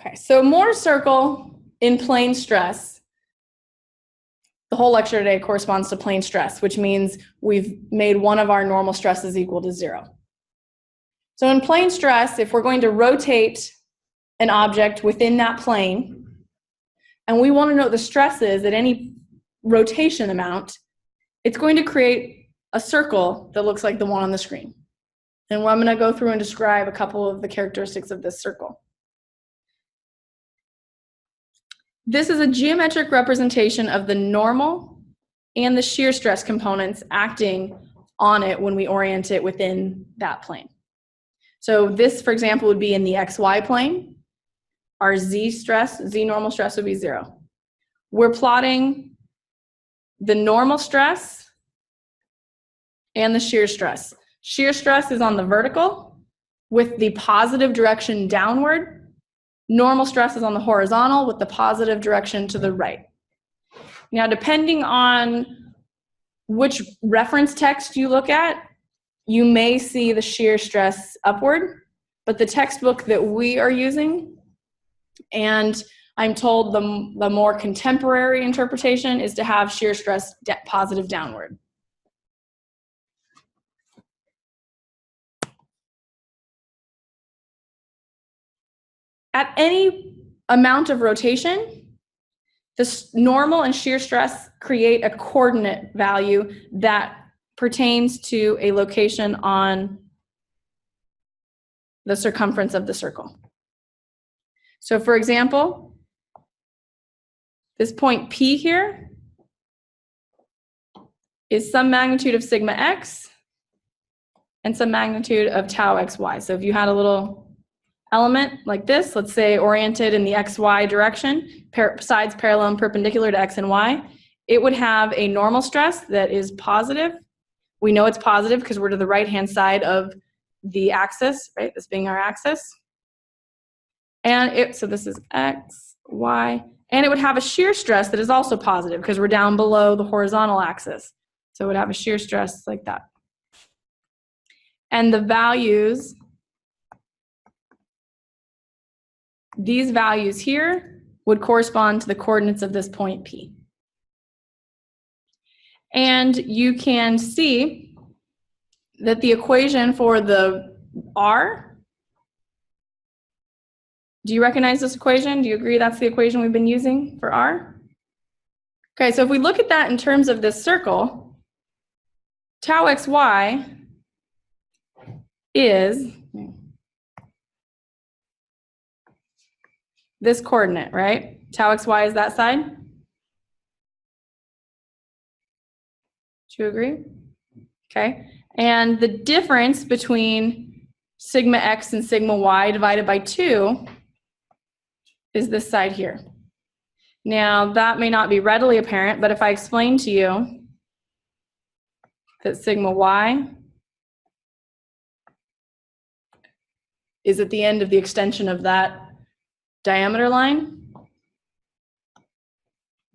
Okay, so Mohr's circle in plane stress, the whole lecture today corresponds to plane stress, which means we've made one of our normal stresses equal to 0. So in plane stress, if we're going to rotate an object within that plane, and we want to know the stresses at any rotation amount, it's going to create a circle that looks like the one on the screen. And I'm going to go through and describe a couple of the characteristics of this circle. This is a geometric representation of the normal and the shear stress components acting on it when we orient it within that plane. So this, for example, would be in the XY plane. Our Z normal stress would be 0. We're plotting the normal stress and the shear stress. Shear stress is on the vertical with the positive direction downward. Normal stress is on the horizontal with the positive direction to the right. Now, depending on which reference text you look at, you may see the shear stress upward, but the textbook that we are using, and I'm told the more contemporary interpretation, is to have shear stress positive downward. At any amount of rotation, the normal and shear stress create a coordinate value that pertains to a location on the circumference of the circle. So for example, this point P here is some magnitude of sigma x and some magnitude of tau xy. So if you had a little element like this, let's say oriented in the xy direction, sides parallel and perpendicular to x and y, it would have a normal stress that is positive. We know it's positive because we're to the right-hand side of the axis, right? This being our axis. And so this is x, y, and it would have a shear stress that is also positive because we're down below the horizontal axis. So it would have a shear stress like that. And the values, these values here would correspond to the coordinates of this point P. And you can see that the equation for the R, do you recognize this equation? Do you agree that's the equation we've been using for R? Okay, so if we look at that in terms of this circle, tau xy is this coordinate, right? Tau xy is that side. Do you agree? Okay. And the difference between sigma x and sigma y divided by 2 is this side here. Now, that may not be readily apparent, but if I explain to you that sigma y is at the end of the extension of that diameter line,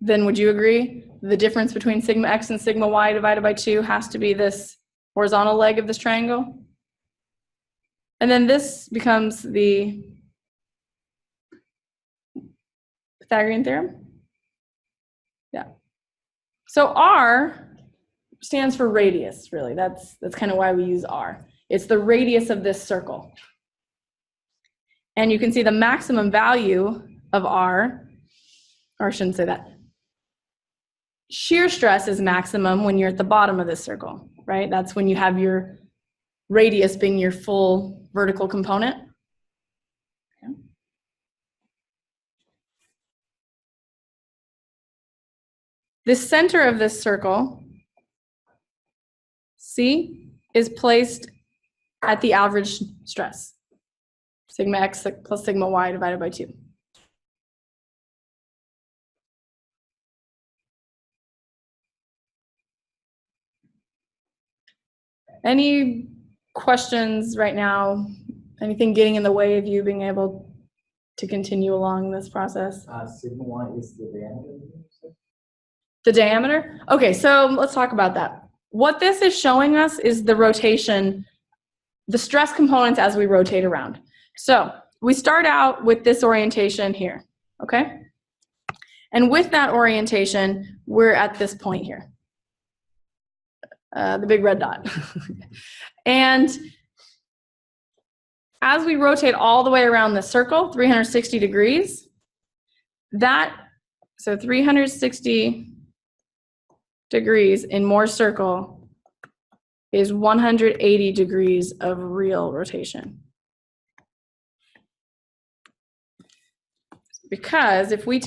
then would you agree the difference between sigma x and sigma y divided by 2 has to be this horizontal leg of this triangle? And then this becomes the Pythagorean theorem? Yeah. So R stands for radius, really. That's kind of why we use R. It's the radius of this circle. And you can see the maximum value of R, or I shouldn't say that. Shear stress is maximum when you're at the bottom of this circle, right? That's when you have your radius being your full vertical component. Okay. The center of this circle, C, is placed at the average stress. Sigma x plus sigma y divided by 2. Any questions right now? Anything getting in the way of you being able to continue along this process? Sigma y is the diameter. The diameter? Okay, so let's talk about that. What this is showing us is the rotation, the stress components as we rotate around. So we start out with this orientation here, okay? And with that orientation, we're at this point here, the big red dot. And as we rotate all the way around the circle, 360 degrees, so 360 degrees in Mohr's circle is 180 degrees of real rotation. Because if we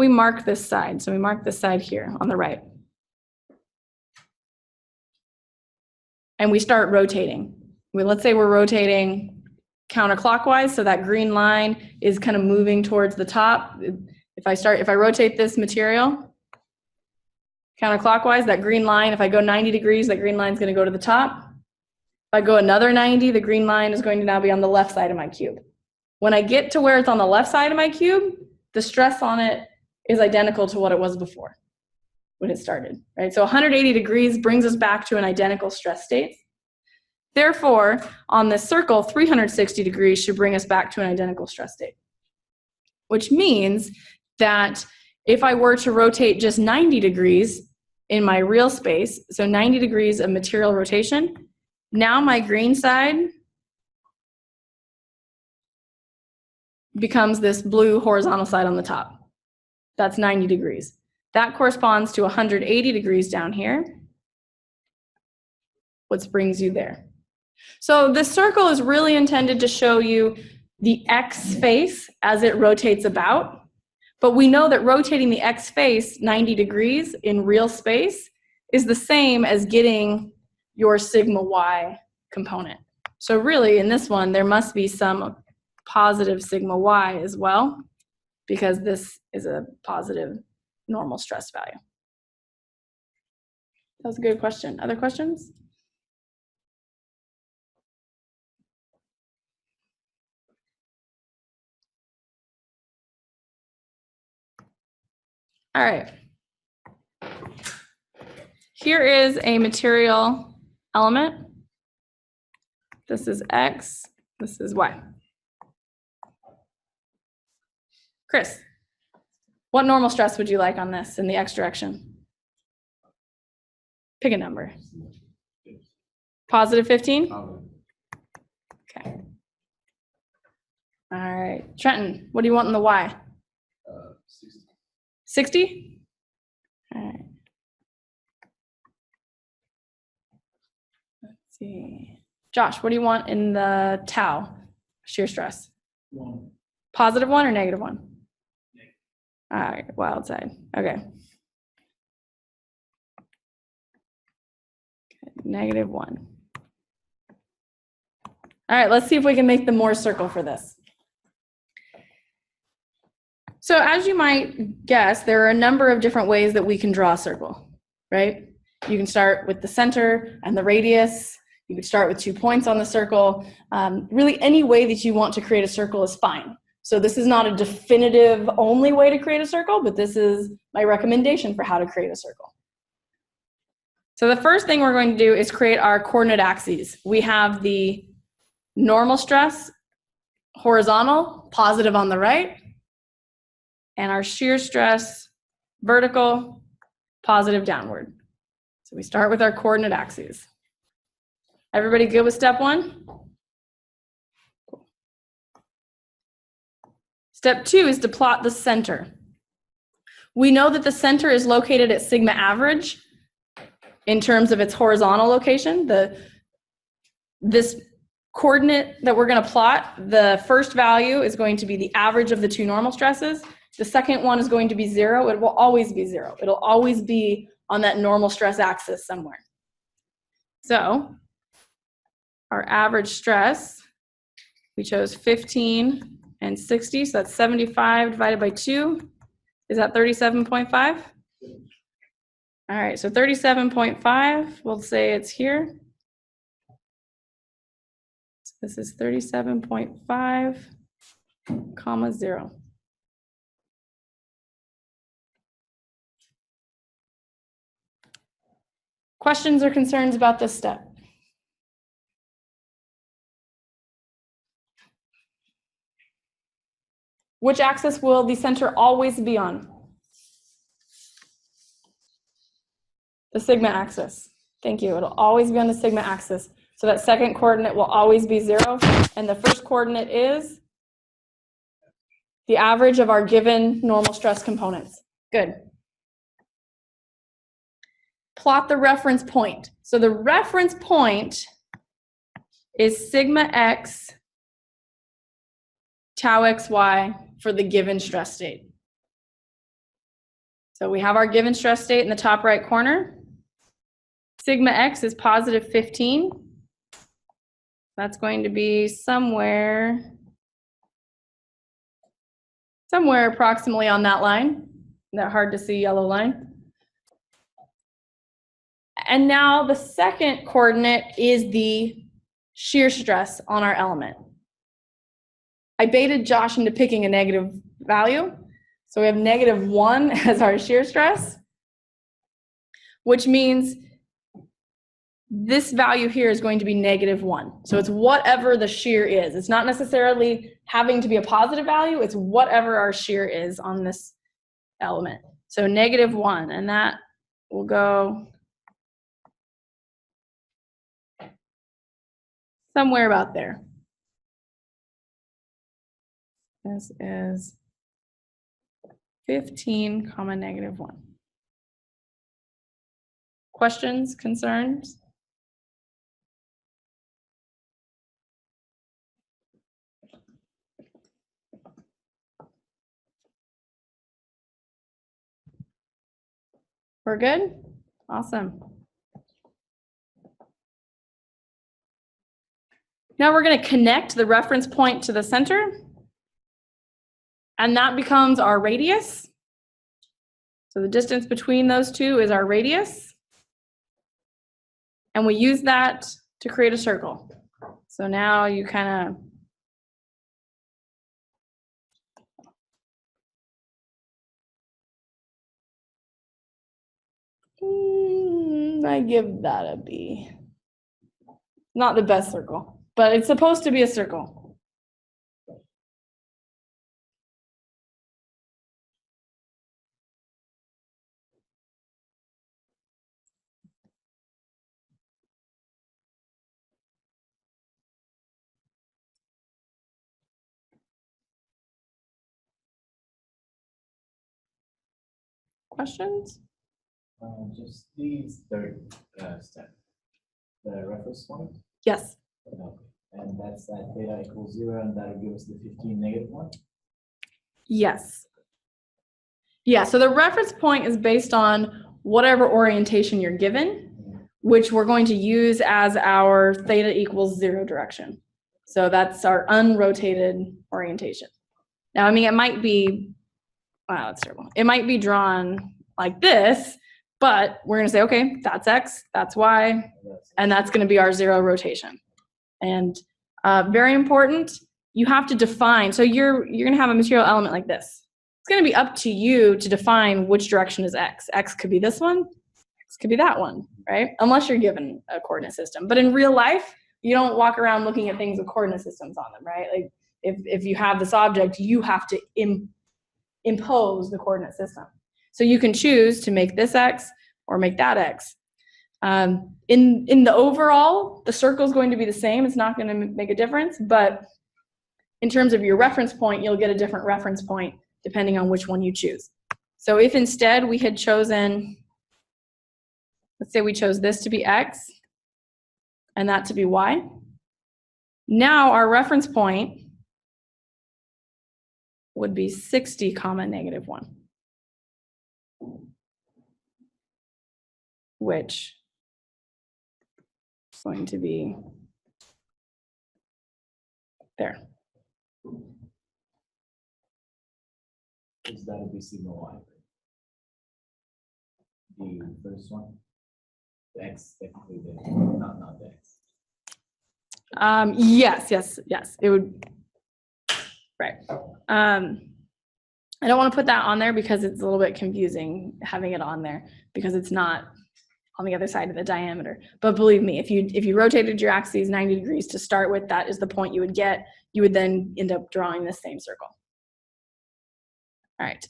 mark this side, so we mark this side here on the right, and we start rotating. Let's say we're rotating counterclockwise, so that green line is kind of moving towards the top. If I rotate this material counterclockwise, that green line, if I go 90 degrees, that green line is going to go to the top. If I go another 90, the green line is going to now be on the left side of my cube. When I get to where it's on the left side of my cube, the stress on it is identical to what it was before when it started, right? So 180 degrees brings us back to an identical stress state. Therefore, on this circle, 360 degrees should bring us back to an identical stress state, which means that if I were to rotate just 90 degrees in my real space, so 90 degrees of material rotation, now my green side becomes this blue horizontal side on the top. That's 90 degrees. That corresponds to 180 degrees down here, which brings you there. So this circle is really intended to show you the X face as it rotates about, but we know that rotating the X face 90 degrees in real space is the same as getting your sigma Y component. So really in this one, there must be some positive sigma Y as well, because this is a positive normal stress value. That was a good question. Other questions? All right. Here is a material element. This is X, this is Y. Chris, what normal stress would you like on this in the X direction? Pick a number. Positive 15? Okay. All right. Trenton, what do you want in the Y? 60? All right. Let's see. Josh, what do you want in the tau shear stress? 1. Positive 1 or negative 1? Negative. All right, wild side. Okay. Negative 1. All right, let's see if we can make the Mohr's circle for this. So as you might guess, there are a number of different ways that we can draw a circle, right? You can start with the center and the radius. You could start with 2 points on the circle. Really, any way that you want to create a circle is fine. So this is not a definitive only way to create a circle, but this is my recommendation for how to create a circle. So the first thing we're going to do is create our coordinate axes. We have the normal stress, horizontal, positive on the right, and our shear stress, vertical, positive downward. So we start with our coordinate axes. Everybody good with step 1? Cool. Step 2 is to plot the center. We know that the center is located at sigma average in terms of its horizontal location. This coordinate that we're going to plot, the first value is going to be the average of the 2 normal stresses. The second one is going to be 0. It will always be 0. It'll always be on that normal stress axis somewhere. So our average stress, we chose 15 and 60, so that's 75 divided by 2. Is that 37.5? All right, so 37.5, we'll say it's here. So this is 37.5, comma 0. Questions or concerns about this step? Which axis will the center always be on? The sigma axis. Thank you. It'll always be on the sigma axis. So that second coordinate will always be 0. And the first coordinate is the average of our given normal stress components. Good. Plot the reference point. So the reference point is sigma x tau xy for the given stress state. So we have our given stress state in the top right corner. Sigma x is positive 15. That's going to be somewhere approximately on that line, that hard to see yellow line. And now the second coordinate is the shear stress on our element. I baited Josh into picking a negative value. So we have -1 as our shear stress, which means this value here is going to be -1. So it's whatever the shear is. It's not necessarily having to be a positive value. It's whatever our shear is on this element. So -1, and that will go somewhere about there. This is 15, -1. Questions, concerns? We're good? Awesome. Now we're going to connect the reference point to the center. And that becomes our radius. So the distance between those two is our radius. And we use that to create a circle. So now you kind of I give that a B. Not the best circle, but it's supposed to be a circle. Questions? Just the third step, the reference point. Yes. Okay. And that's that theta equals 0, and that'll give us the 15 -1. Yes. Yeah, so the reference point is based on whatever orientation you're given, which we're going to use as our theta equals 0 direction. So that's our unrotated orientation. Now, I mean, it might be, wow, that's terrible. It might be drawn like this, but we're going to say, okay, that's X, that's Y, and that's going to be our 0 rotation. And very important, you have to define. So you're going to have a material element like this. It's going to be up to you to define which direction is X. X could be this one, X could be that one, right? Unless you're given a coordinate system. But in real life, you don't walk around looking at things with coordinate systems on them, right? Like if you have this object, you have to impose the coordinate system. So you can choose to make this X or make that X. In the overall, the circle is going to be the same. It's not going to make a difference. But in terms of your reference point, you'll get a different reference point depending on which one you choose. So if instead we had chosen, let's say we chose this to be X and that to be Y. Now our reference point would be 60, -1. Which is going to be there. Is that would be sigma Y? The first one? The X, technically, not the X. Yes, it would, right. I don't want to put that on there because it's a little bit confusing having it on there because it's not on the other side of the diameter. But believe me, if you rotated your axes 90 degrees to start with, that is the point you would get. You would then end up drawing the same circle. All right.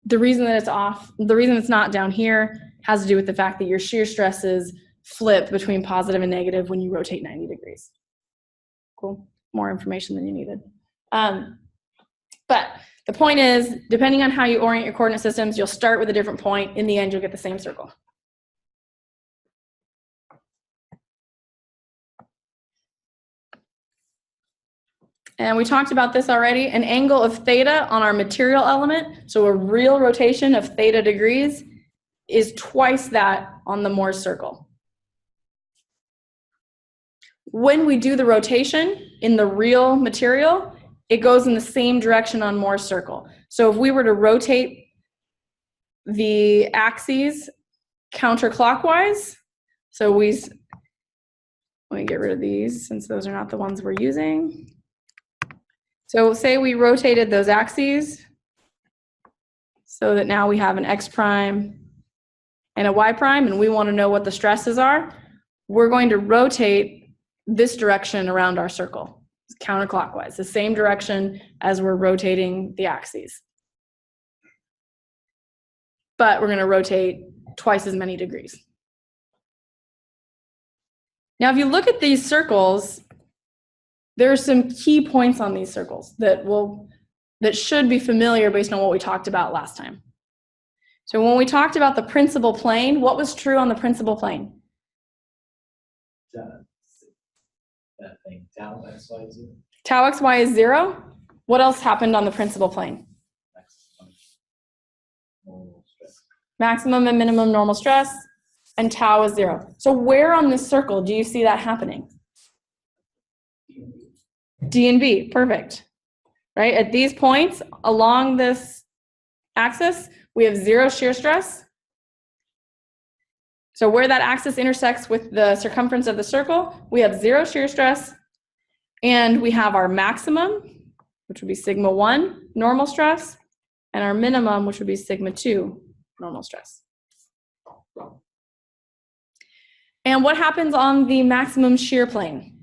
The reason that it's off, the reason it's not down here has to do with the fact that your shear stresses flip between positive and negative when you rotate 90 degrees. Cool. More information than you needed. But the point is, depending on how you orient your coordinate systems, you'll start with a different point. In the end, you'll get the same circle. And we talked about this already. An angle of theta on our material element, so a real rotation of theta degrees, is twice that on the Mohr's circle. When we do the rotation in the real material, it goes in the same direction on Mohr's circle. So if we were to rotate the axes counterclockwise, so let me get rid of these since those are not the ones we're using. So say we rotated those axes so that now we have an x prime and a y prime, and we want to know what the stresses are. We're going to rotate this direction around our circle, counterclockwise, the same direction as we're rotating the axes. But we're going to rotate twice as many degrees. Now, if you look at these circles, there are some key points on these circles that should be familiar based on what we talked about last time. So when we talked about the principal plane, what was true on the principal plane? That thing, tau xy is 0. Tau xy is 0. What else happened on the principal plane? Normal stress. Maximum and minimum normal stress, and tau is 0. So where on this circle do you see that happening? D and B, perfect. Right, at these points along this axis, we have 0 shear stress. So where that axis intersects with the circumference of the circle, we have 0 shear stress, and we have our maximum, which would be sigma 1 normal stress, and our minimum, which would be sigma 2 normal stress. And what happens on the maximum shear plane?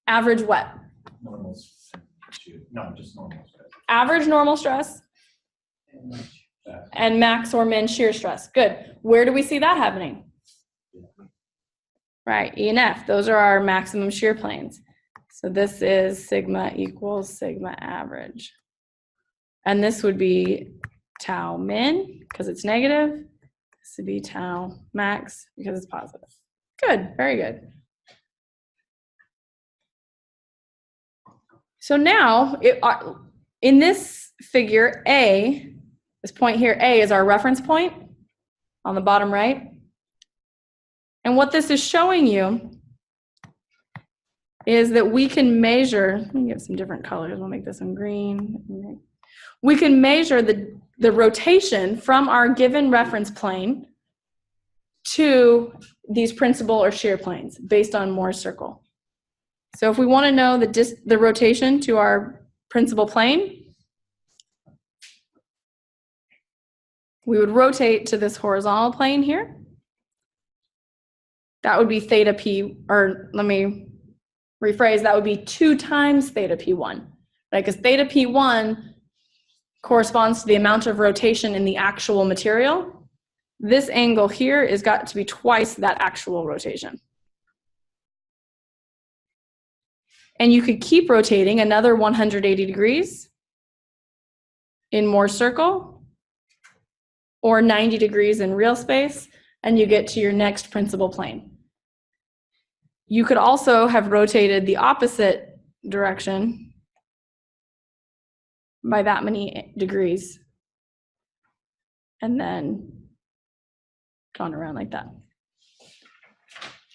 Average what? Normal stress. No, just normal stress. Average normal stress and max or min shear stress. Good. Where do we see that happening? Right, E and F. Those are our maximum shear planes. So this is sigma equals sigma average. And this would be tau min because it's negative. This would be tau max because it's positive. Good, very good. So now, in this figure, A, this point here, A is our reference point on the bottom right. And what this is showing you is that we can measure, let me get some different colors, we'll make this one green. We can measure the rotation from our given reference plane to these principal or shear planes based on Mohr's circle. So if we want to know the rotation to our principal plane, we would rotate to this horizontal plane here. That would be theta p, or let me rephrase, that would be 2 times theta p1, right? Because theta p1 corresponds to the amount of rotation in the actual material. This angle here is got to be twice that actual rotation. And you could keep rotating another 180 degrees in Mohr's circle, or 90 degrees in real space, and you get to your next principal plane. You could also have rotated the opposite direction by that many degrees, and then gone around like that.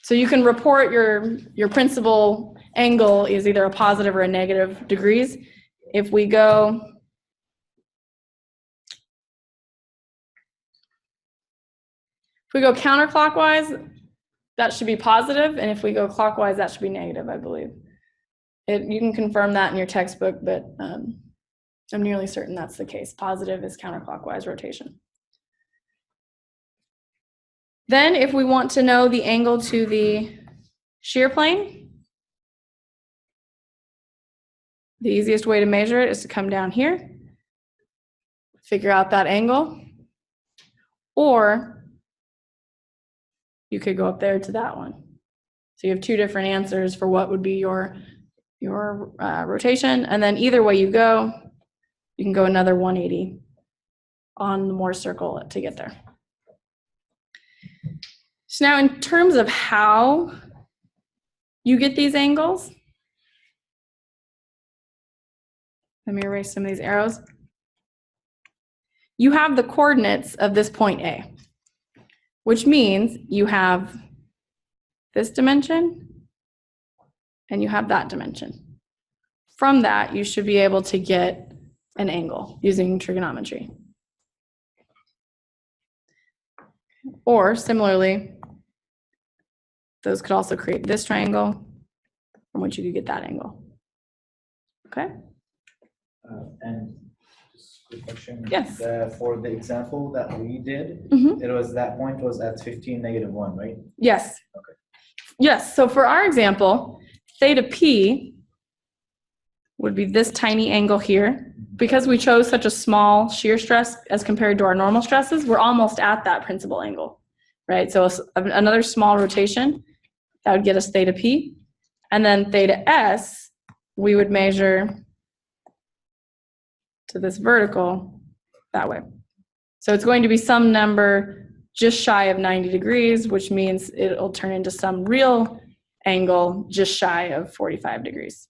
So you can report your principal angle is either a positive or a negative degrees. If we go counterclockwise, that should be positive, and if we go clockwise, that should be negative, I believe. You can confirm that in your textbook, but I'm nearly certain that's the case. Positive is counterclockwise rotation. Then if we want to know the angle to the shear plane, the easiest way to measure it is to come down here, figure out that angle, or you could go up there to that one. So you have two different answers for what would be your rotation, and then either way you go, you can go another 180 on the Mohr's circle to get there. So now in terms of how you get these angles, let me erase some of these arrows. You have the coordinates of this point A, which means you have this dimension and you have that dimension. From that, you should be able to get an angle using trigonometry. Or similarly, those could also create this triangle from which you could get that angle. Okay? And just a quick question. Yes. For the example that we did, Mm-hmm. it was that point was at 15, -1, right? Yes. Okay. Yes, so for our example, theta P would be this tiny angle here. Because we chose such a small shear stress as compared to our normal stresses, we're almost at that principal angle, right? So another small rotation, that would get us theta P. And then theta S, we would measure to this vertical that way. So it's going to be some number just shy of 90 degrees, which means it'll turn into some real angle just shy of 45 degrees.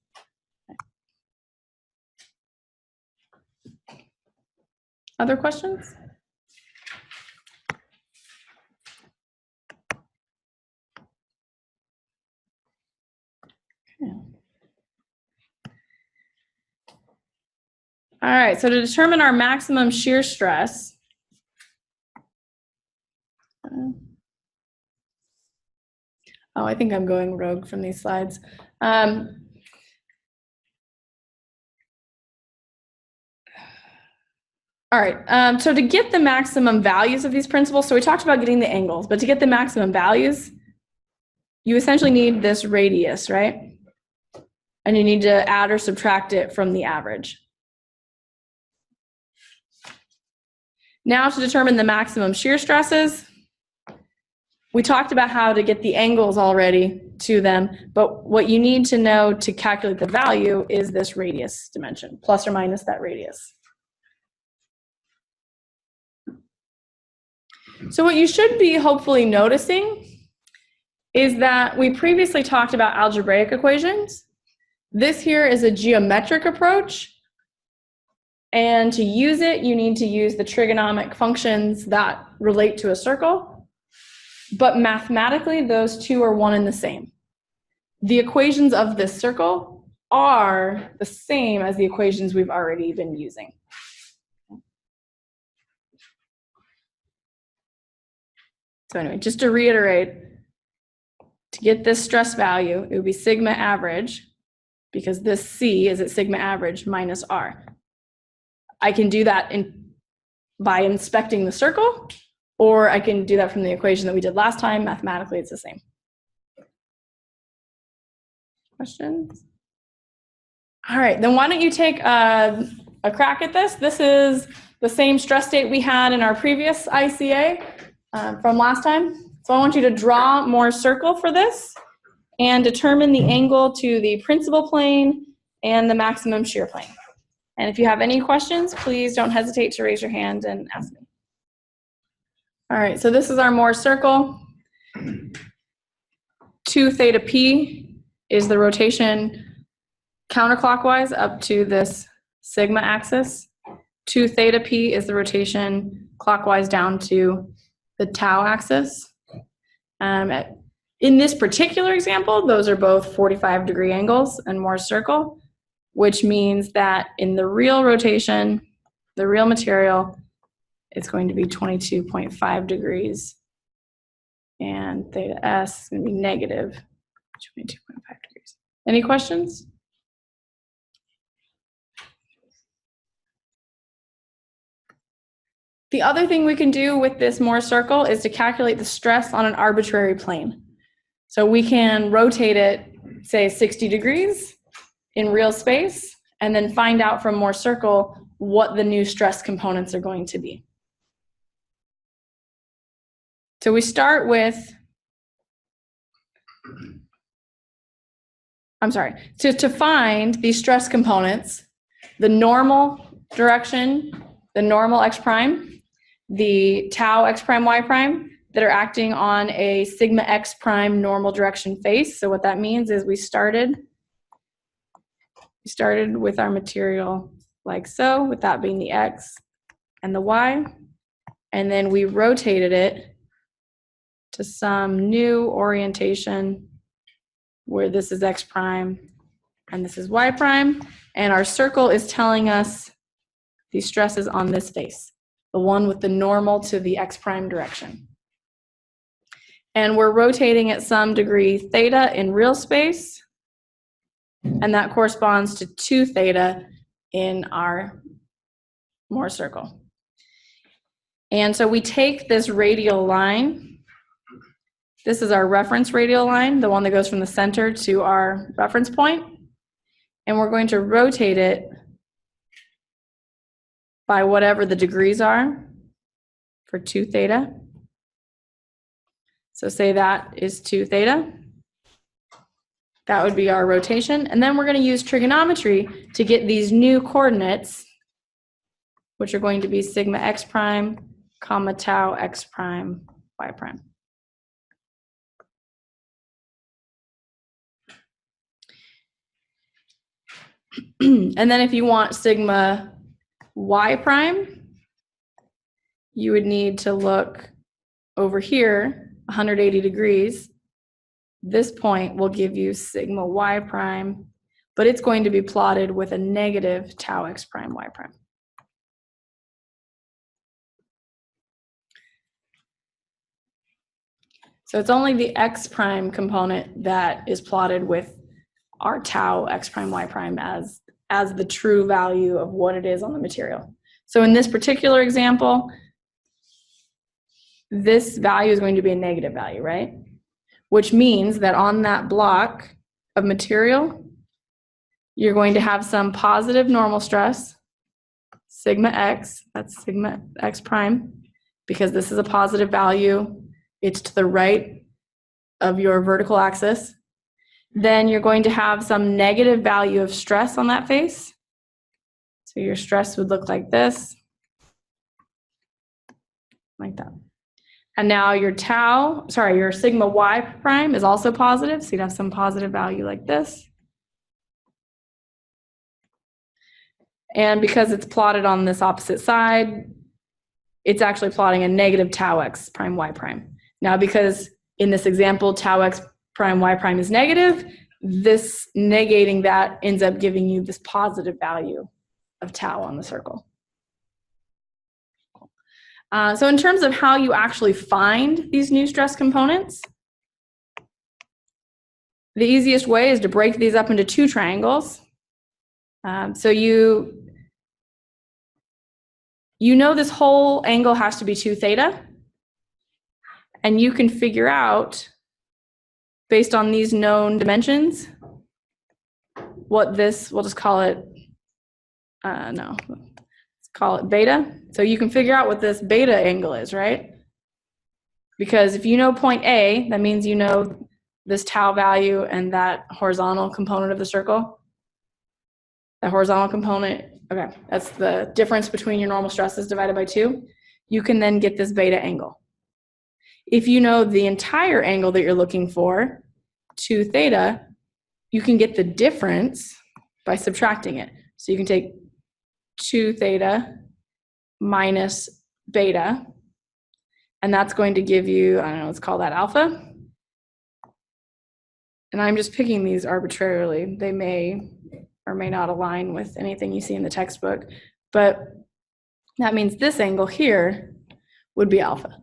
Other questions? Okay. All right, so to determine our maximum shear stress, I think I'm going rogue from these slides. All right, so to get the maximum values of these principles, so we talked about getting the angles, but to get the maximum values, you essentially need this radius, right? And you need to add or subtract it from the average. Now to determine the maximum shear stresses, we talked about how to get the angles already to them, but what you need to know to calculate the value is this radius dimension, plus or minus that radius. So what you should be hopefully noticing is that we previously talked about algebraic equations. This here is a geometric approach, and to use it, you need to use the trigonomic functions that relate to a circle, but mathematically, those two are one and the same. The equations of this circle are the same as the equations we've already been using. So anyway, just to reiterate, to get this stress value, it would be sigma average, because this C is at sigma average minus R. I can do that by inspecting the circle, or I can do that from the equation that we did last time. Mathematically, it's the same. Questions? All right, then why don't you take a crack at this? This is the same stress state we had in our previous ICA from last time. So I want you to draw Mohr's circle for this and determine the angle to the principal plane and the maximum shear plane. And if you have any questions, please don't hesitate to raise your hand and ask me. All right, so this is our Mohr's circle. 2 theta P is the rotation counterclockwise up to this sigma axis. 2 theta P is the rotation clockwise down to the tau axis. In this particular example, those are both 45-degree angles in Mohr's circle, which means that in the real rotation, the real material, it's going to be 22.5 degrees, and theta S is going to be negative 22.5 degrees. Any questions? The other thing we can do with this Mohr's circle is to calculate the stress on an arbitrary plane. So we can rotate it, say 60 degrees in real space, and then find out from Mohr's circle what the new stress components are going to be. So we start with, to find these stress components, the normal direction, the normal x prime, the tau x prime y prime that are acting on a sigma x prime normal direction face. So what that means is we started with our material like so, with that being the x and the y, and then we rotated it to some new orientation where this is x prime and this is y prime, and our circle is telling us the stresses on this face, the one with the normal to the x prime direction. And we're rotating at some degree theta in real space, and that corresponds to 2 theta in our Mohr's circle. And so we take this radial line. This is our reference radial line, the one that goes from the center to our reference point, and we're going to rotate it by whatever the degrees are for 2 theta. So say that is 2 theta. That would be our rotation. And then we're going to use trigonometry to get these new coordinates, which are going to be sigma x prime, comma tau x prime, y prime. And then if you want sigma y prime, you would need to look over here 180 degrees. This point will give you sigma y prime, but it's going to be plotted with a negative tau x prime y prime. So it's only the x prime component that is plotted with our tau x prime y prime as the true value of what it is on the material. So in this particular example, this value is going to be a negative value, right? Which means that on that block of material, you're going to have some positive normal stress, sigma x, that's sigma x prime, because this is a positive value. It's to the right of your vertical axis. Then you're going to have some negative value of stress on that face. So your stress would look like this, like that. And now your your sigma y prime is also positive, so you'd have some positive value like this. And because it's plotted on this opposite side, it's actually plotting a negative tau x prime y prime. Now, because in this example, tau x prime y prime is negative, this negating that ends up giving you this positive value of tau on the circle. So in terms of how you actually find these new stress components, the easiest way is to break these up into 2 triangles. So you know this whole angle has to be 2 theta, and you can figure out, based on these known dimensions, what this, we'll just call it, let's call it beta. So you can figure out what this beta angle is, right? Because if you know point A, that means you know this tau value and that horizontal component of the circle. That horizontal component, okay, that's the difference between your normal stresses divided by 2. You can then get this beta angle. If you know the entire angle that you're looking for, 2 theta, you can get the difference by subtracting it. So you can take 2 theta minus beta, and that's going to give you, I don't know, let's call that alpha. And I'm just picking these arbitrarily. They may or may not align with anything you see in the textbook, but that means this angle here would be alpha.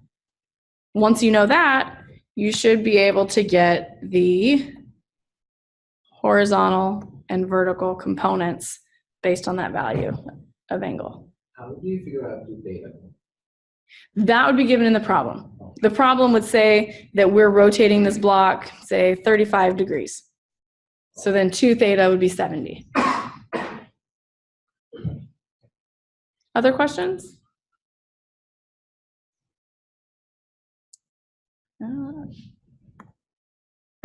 Once you know that, you should be able to get the horizontal and vertical components based on that value of angle. How do you figure out 2 theta? That would be given in the problem. The problem would say that we're rotating this block, say 35 degrees. So then 2 theta would be 70. Other questions?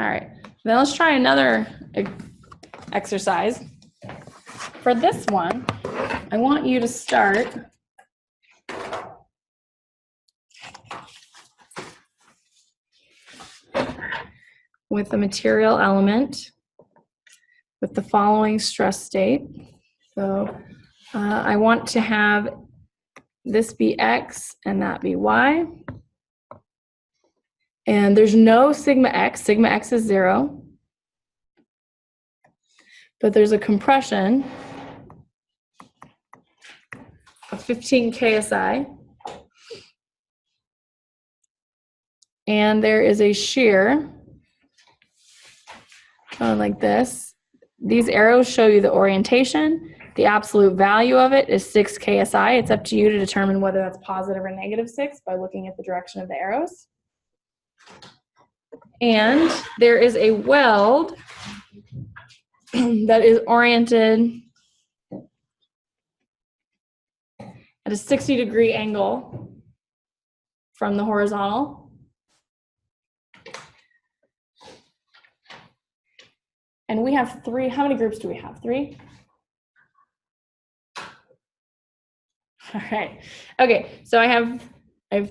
All right, then let's try another exercise. For this one, I want you to start with the material element with the following stress state. So I want to have this be X and that be Y. And there's no sigma X. Sigma X is 0. But there's a compression of 15 KSI. And there is a shear like this. These arrows show you the orientation. The absolute value of it is 6 KSI. It's up to you to determine whether that's positive or negative 6 by looking at the direction of the arrows. And there is a weld that is oriented at a 60-degree angle from the horizontal. And we have 3. How many groups do we have? 3? All right. Okay, so I have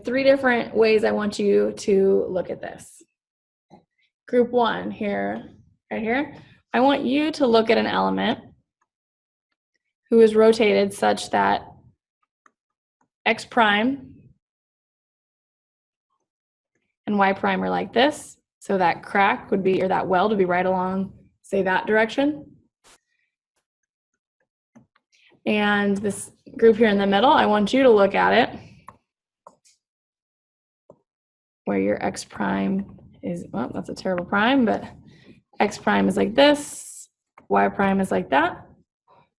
3 different ways I want you to look at this. Group 1 here, right here. I want you to look at an element who is rotated such that X prime and Y prime are like this. So that crack would be, or that weld would be right along, say, that direction. And this group here in the middle, I want you to look at it where your X prime is, well, that's a terrible prime, but X prime is like this, Y prime is like that.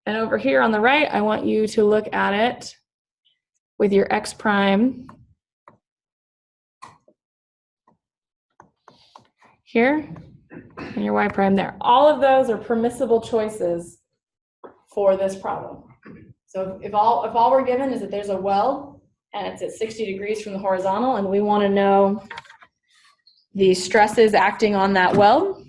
And over here on the right, I want you to look at it with your X prime here and your Y prime there. All of those are permissible choices for this problem. So if all we're given is that there's a weld and it's at 60 degrees from the horizontal and we want to know the stresses acting on that weld,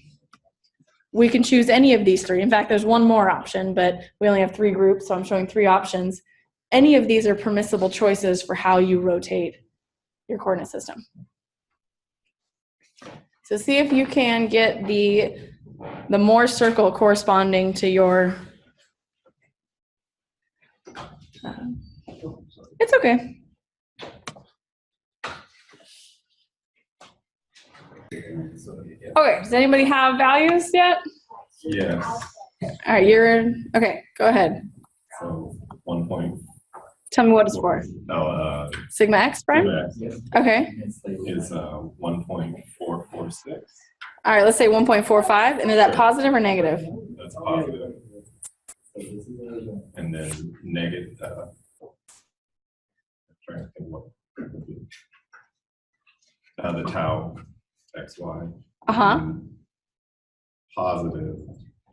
we can choose any of these 3. In fact, there's one more option, but we only have 3 groups, so I'm showing 3 options. Any of these are permissible choices for how you rotate your coordinate system. So see if you can get the Mohr's circle corresponding to your, it's okay. Okay, does anybody have values yet? Yes. All right, you're, okay, go ahead. So 1 point. Tell me what it's for. Oh, Sigma X prime? Sigma X Okay. is 1.446. All right, let's say 1.45. And is that positive or negative? That's positive. And then negative. I'm trying to think what. The tau XY. Positive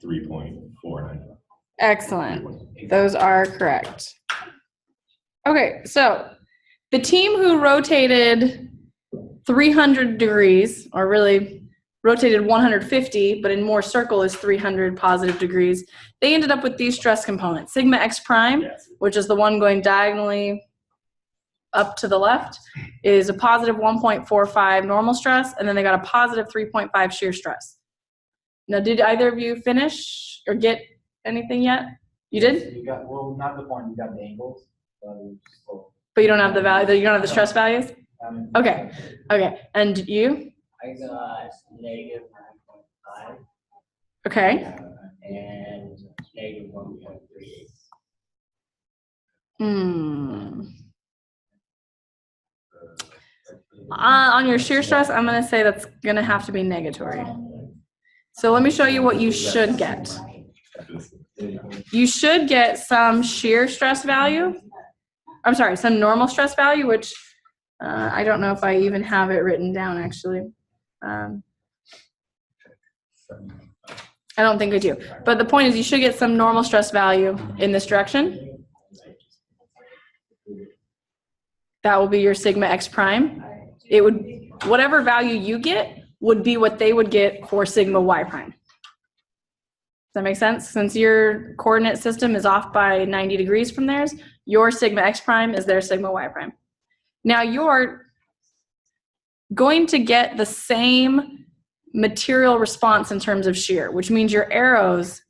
3.49. Excellent. Those are correct. Okay, so the team who rotated 300 degrees, or really rotated 150, but in Mohr's circle is 300 positive degrees, they ended up with these stress components. Sigma X prime, which is the one going diagonally up to the left, is a positive 1.45 normal stress, and then they got a positive 3.5 shear stress. Now, did either of you finish or get anything yet? You did? You got, well, not the point, you got the angles. But you don't have the value, you don't have the stress values? Okay, okay. And you? I got negative 9.5. Okay. And negative 1.38. On your shear stress, I'm going to say that's going to have to be negatory. So let me show you what you should get. You should get some shear stress value. I'm sorry, some normal stress value, which I don't know if I even have it written down, actually. I don't think I do. But the point is you should get some normal stress value in this direction. That will be your sigma x prime. It would, whatever value you get would be what they would get for sigma y prime. Does that make sense? Since your coordinate system is off by 90 degrees from theirs, your sigma x prime is their sigma y prime. Now you're going to get the same material response in terms of shear, which means your arrows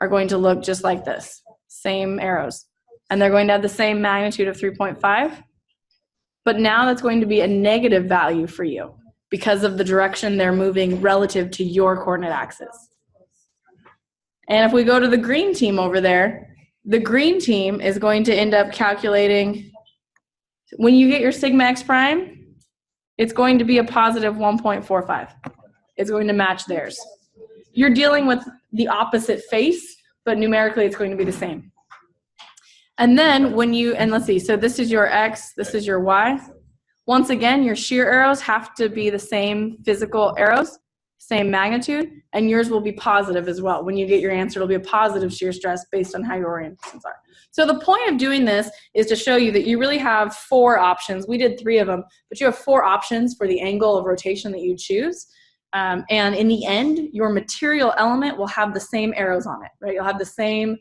are going to look just like this, same arrows. And they're going to have the same magnitude of 3.5. But now that's going to be a negative value for you because of the direction they're moving relative to your coordinate axis. And if we go to the green team over there, the green team is going to end up calculating, when you get your sigma x prime, it's going to be a positive 1.45. It's going to match theirs. You're dealing with the opposite face, but numerically it's going to be the same. And then when you, and let's see, so this is your x, this is your y. Once again, your shear arrows have to be the same physical arrows, same magnitude, and yours will be positive as well. When you get your answer, it'll be a positive shear stress based on how your orientations are. So the point of doing this is to show you that you really have 4 options. We did 3 of them, but you have 4 options for the angle of rotation that you choose. And in the end, your material element will have the same arrows on it, right? You'll have the same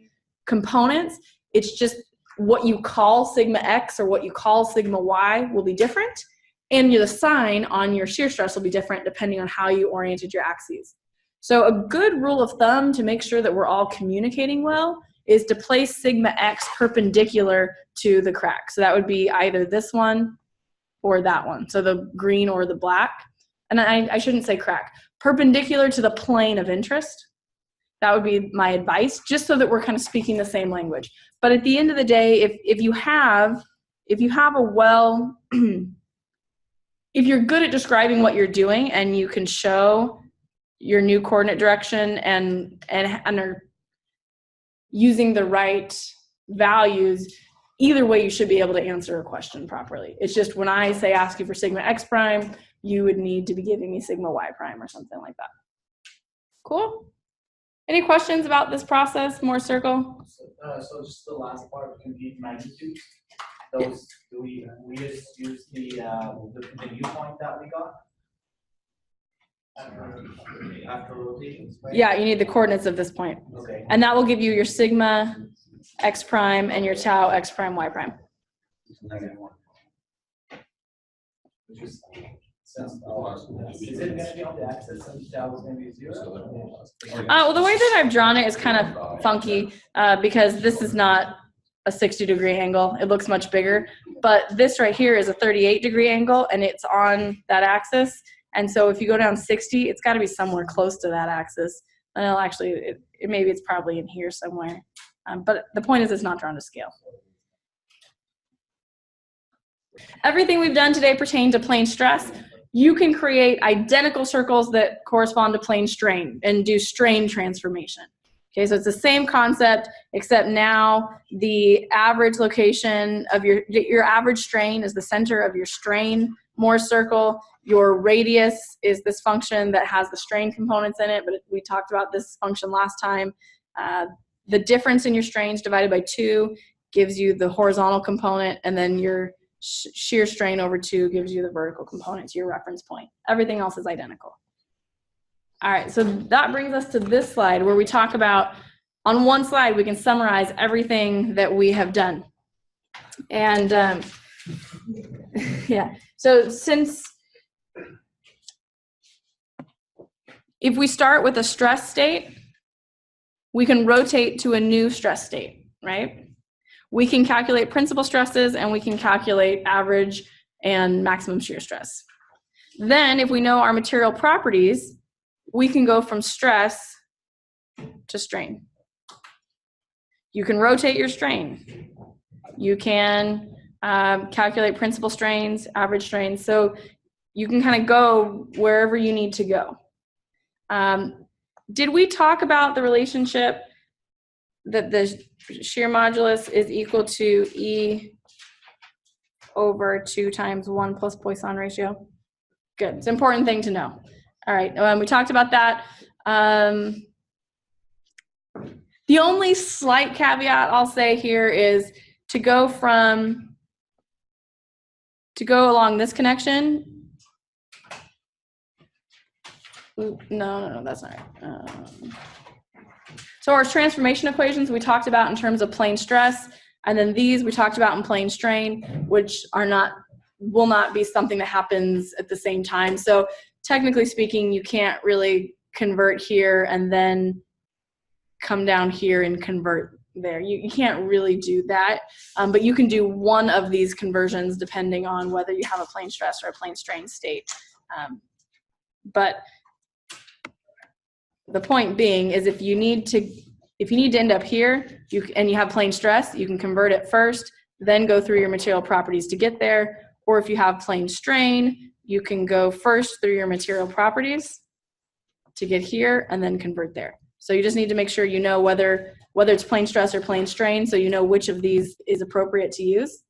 components. It's just what you call sigma x or what you call sigma y will be different. And the sign on your shear stress will be different depending on how you oriented your axes. So a good rule of thumb to make sure that we're all communicating well is to place sigma x perpendicular to the crack. So that would be either this one or that one. So the green or the black. And I shouldn't say crack. Perpendicular to the plane of interest. That would be my advice, just so that we're kind of speaking the same language. But at the end of the day, if you have a well, if you're good at describing what you're doing and you can show your new coordinate direction and are using the right values, either way you should be able to answer a question properly. It's just when I say ask you for sigma x prime, you would need to be giving me sigma y prime or something like that. Cool? Any questions about this process, Mohr's circle? So just the last part, complete magnitude. Those, do we just use the new point that we got after rotations, right? Yeah, you need the coordinates of this point. Okay. And that will give you your sigma x prime and your tau x prime y prime. Is it going to be on the axis since tau is going to be 0? Well, the way that I've drawn it is kind of funky because this is not a 60-degree angle. It looks much bigger. But this right here is a 38-degree angle, and it's on that axis. And so if you go down 60, it's got to be somewhere close to that axis. Well, actually, maybe it's probably in here somewhere. But the point is it's not drawn to scale. Everything we've done today pertained to plane stress. You can create identical circles that correspond to plane strain and do strain transformation. Okay, so it's the same concept, except now the average location of your average strain is the center of your strain Mohr's circle. Your radius is this function that has the strain components in it, but we talked about this function last time. The difference in your strains divided by 2 gives you the horizontal component, and then your shear strain over 2 gives you the vertical component to your reference point. Everything else is identical. All right, so that brings us to this slide where we talk about, on one slide, we can summarize everything that we have done. And yeah, so if we start with a stress state, we can rotate to a new stress state, right? We can calculate principal stresses and we can calculate average and maximum shear stress. Then if we know our material properties, we can go from stress to strain. You can rotate your strain. You can calculate principal strains, average strains. So you can kind of go wherever you need to go. Did we talk about the relationship that the shear modulus is equal to E over 2 times 1 plus Poisson ratio? Good. It's an important thing to know. All right. We talked about that. The only slight caveat I'll say here is to go along this connection. No, that's not right. So our transformation equations we talked about in terms of plane stress, and then these we talked about in plane strain, which will not be something that happens at the same time. So technically speaking, you can't really convert here and then come down here and convert there. You can't really do that, but you can do one of these conversions depending on whether you have a plane stress or a plane strain state. But the point being is if you need to end up here and you have plane stress, you can convert it first, then go through your material properties to get there. Or if you have plane strain, you can go first through your material properties to get here and then convert there. So you just need to make sure you know whether it's plane stress or plane strain, so you know which of these is appropriate to use.